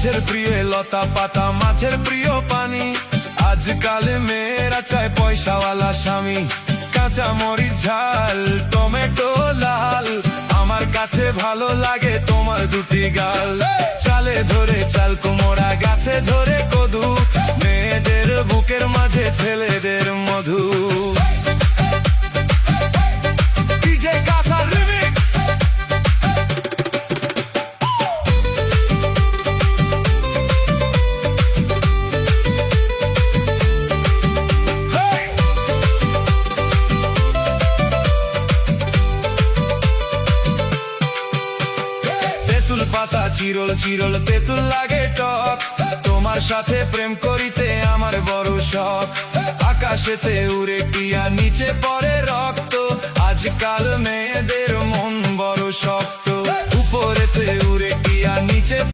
গাছের প্রিয় লতা পাতা, মাছের প্রিয় পানি। আজকাল মেয়েরা চায় পয়সাওয়ালা স্বামী। কাঁচা মরিচ ঝাল, টমেটো লাল, আমার কাছে ভালো লাগে তোমার দুটি গাল। চালে ধরে চাল কুমড়া, গাছে ধরে কদু, মেয়েদের বুকের মাঝে ছেলেদের মধু। DJ কাসার remix. তেঁতুল পাতা চিরল চিরল, তেঁতুল লাগে টক, তোমার সাথে প্রেম করিতে আমার বড় শখ। আকাশেতে উড়ে টিয়া, নিচে পড়ে রক্ত, আজকাল মেয়েদের মন বড় শক্ত। উপরেতে উড়ে টিয়া, নিচে